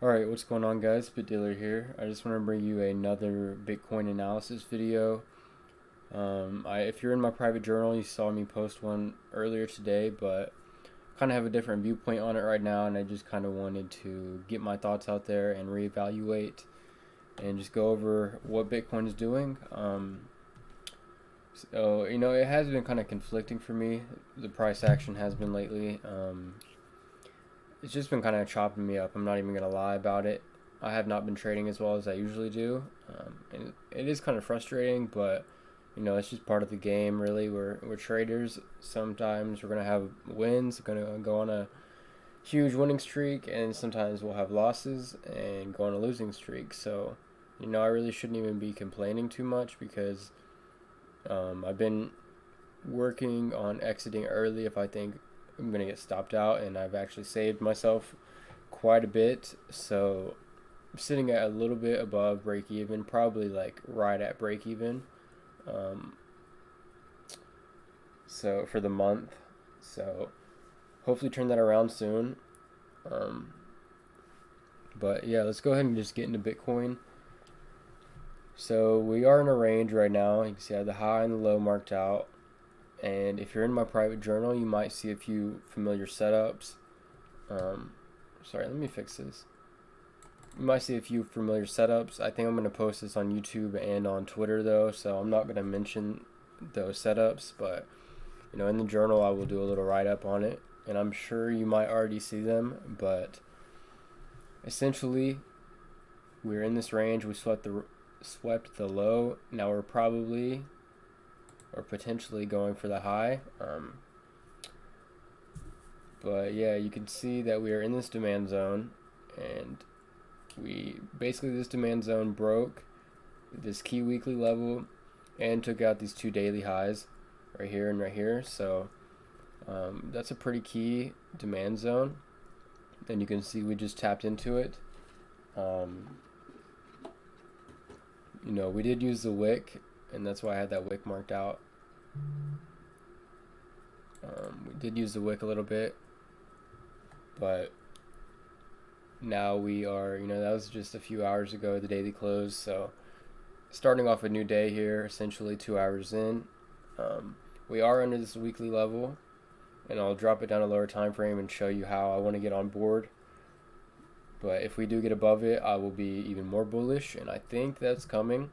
Alright, what's going on, guys? Bit Dealer here. I just want to bring you another Bitcoin analysis video. If you're in my private journal, you saw me post one earlier today, but kind of have a different viewpoint on it right now, and I just kind of wanted to get my thoughts out there and reevaluate and just go over what Bitcoin is doing. It has been kind of conflicting for me. The price action has been lately. It's just been kind of chopping me up. I'm not even gonna lie about it. I have not been trading as well as I usually do, and it is kind of frustrating. But it's just part of the game. Really, we're traders. Sometimes we're gonna have wins, gonna go on a huge winning streak, and sometimes we'll have losses and go on a losing streak. So, I really shouldn't even be complaining too much because I've been working on exiting early if I think I'm gonna get stopped out, and I've actually saved myself quite a bit. So I'm sitting at a little bit above break even, probably like right at break even. Um, so for the month, so hopefully turn that around soon. Um, but yeah, let's go ahead and just get into Bitcoin. So we are in a range right now. You can see I have the high and the low marked out. And if you're in my private journal, you might see a few familiar setups. Um, Sorry, let me fix this. You might see a few familiar setups. I think I'm going to post this on YouTube and on Twitter though, so I'm not going to mention those setups, but in the journal I will do a little write-up on it, and I'm sure you might already see them, but essentially we're in this range. We swept the low. Now we're probably or potentially going for the high. But yeah, you can see that we are in this demand zone, and this demand zone broke this key weekly level and took out these two daily highs right here and right here. So that's a pretty key demand zone, and you can see we just tapped into it. We did use the wick, and that's why I had that wick marked out. We did use the wick a little bit, but now we are, that was just a few hours ago, the daily close. So starting off a new day here, essentially 2 hours in. We are under this weekly level, and I'll drop it down a lower time frame and show you how I want to get on board. But if we do get above it, I will be even more bullish, and I think that's coming.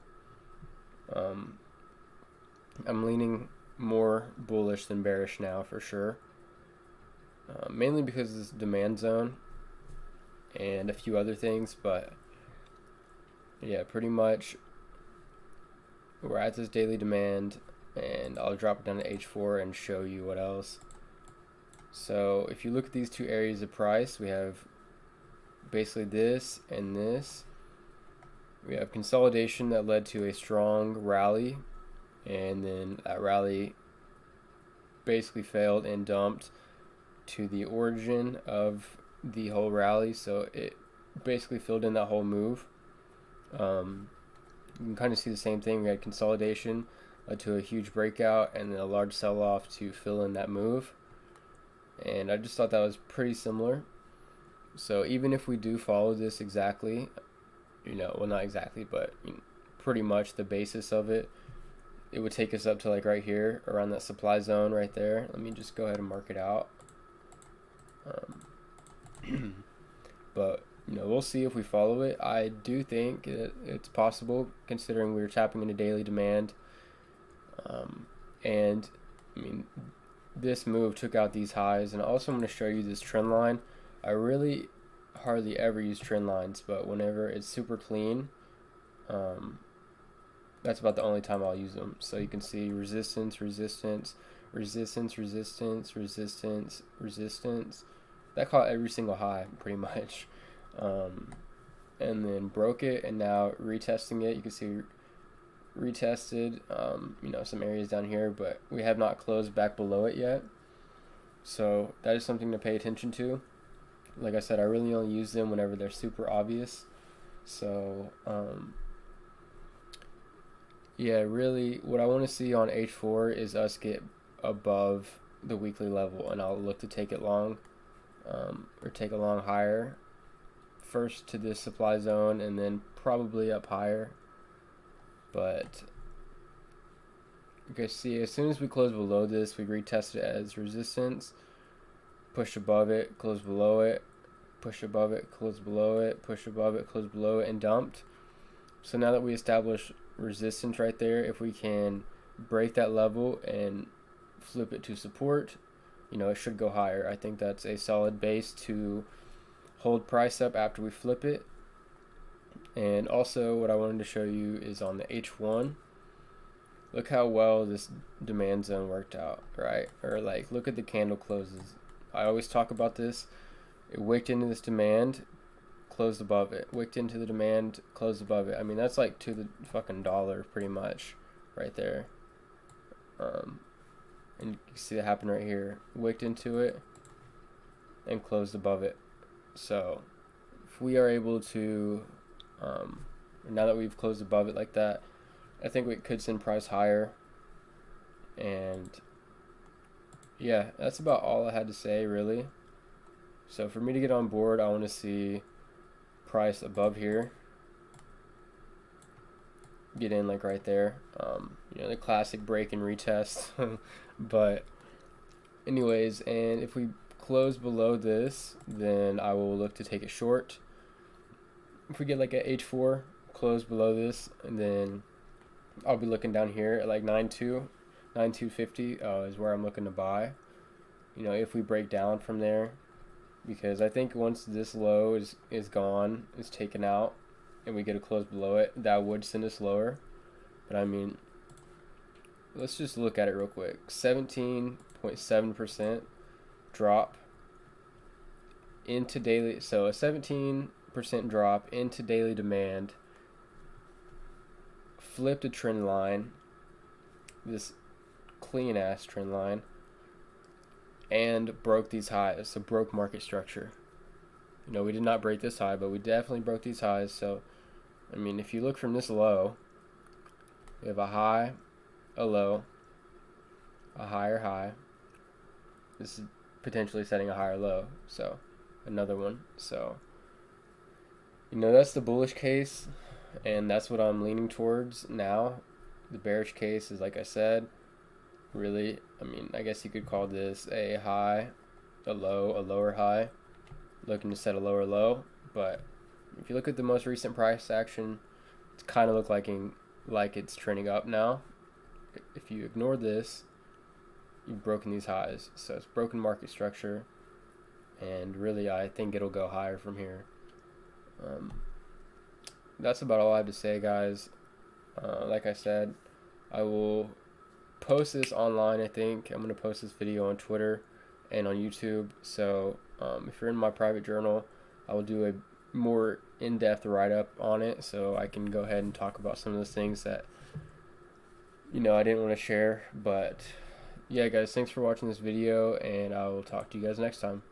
I'm leaning more bullish than bearish now for sure, mainly because of this demand zone and a few other things. But yeah, pretty much we're at this daily demand, and I'll drop it down to H4 and show you what else. So if you look at these two areas of price, we have basically this and this. We have consolidation that led to a strong rally, and then that rally basically failed and dumped to the origin of the whole rally. So it basically filled in that whole move. You can kind of see the same thing. We had consolidation led to a huge breakout and then a large sell-off to fill in that move, and I just thought that was pretty similar. So even if we do follow this exactly, well, not exactly, but pretty much the basis of it, it would take us up to like right here around that supply zone right there. Let me just go ahead and mark it out. But we'll see if we follow it. I do think it's possible, considering we were tapping into daily demand, and this move took out these highs. And also I'm going to show you this trend line. I really hardly ever use trend lines, but whenever it's super clean, that's about the only time I'll use them. So you can see resistance, resistance, resistance, resistance, resistance, resistance. That caught every single high pretty much, and then broke it, and now retesting it. You can see retested, some areas down here, but we have not closed back below it yet. So that is something to pay attention to. Like I said, I really only use them whenever they're super obvious. So yeah, really what I want to see on H4 is us get above the weekly level, and I'll look to take it long, or take a long higher first to this supply zone and then probably up higher. But you guys see, as soon as we close below this, we retest it as resistance, push above it, close below it, push above it, close below it, push above it, close below it, and dumped. So now that we establish resistance right there, if we can break that level and flip it to support, you know, it should go higher. I think that's a solid base to hold price up after we flip it. And also what I wanted to show you is on the H1, look how well this demand zone worked out, right? Or like, look at the candle closes. I always talk about this. It wicked into this demand, closed above it. Wicked into the demand, closed above it. I mean, that's like to the fucking dollar pretty much right there. And you can see that happen right here. Wicked into it and closed above it. So if we are able to, now that we've closed above it like that, I think we could send price higher. And yeah, that's about all I had to say really. So for me to get on board, I want to see price above here, get in like right there. You know, the classic break and retest. But anyways, and if we close below this, then I will look to take it short. If we get like a H4, close below this, and then I'll be looking down here at like 9.2, 9.250 is where I'm looking to buy. You know, if we break down from there, because I think once this low is gone, is taken out, and we get a close below it, that would send us lower. But I mean, let's just look at it real quick. 17.7% drop into daily, so a 17% drop into daily demand, flipped a trend line, this clean ass trend line, and broke these highs, so broke market structure. You know, we did not break this high, but we definitely broke these highs. So I mean, if you look from this low, we have a high, a low, a higher high. This is potentially setting a higher low, so another one. So, you know, that's the bullish case, and that's what I'm leaning towards now. The bearish case is, like I said, really, I mean, I guess you could call this a high, a low, a lower high, looking to set a lower low. But if you look at the most recent price action, it's kind of looking like it's trending up now. If you ignore this, you've broken these highs, so it's broken market structure, and really I think it'll go higher from here. That's about all I have to say, guys. Like I said, I will post this online. I think I'm going to post this video on Twitter and on YouTube. So if you're in my private journal, I will do a more in-depth write-up on it, so I can go ahead and talk about some of those things that, you know, I didn't want to share. But yeah, guys, thanks for watching this video, and I will talk to you guys next time.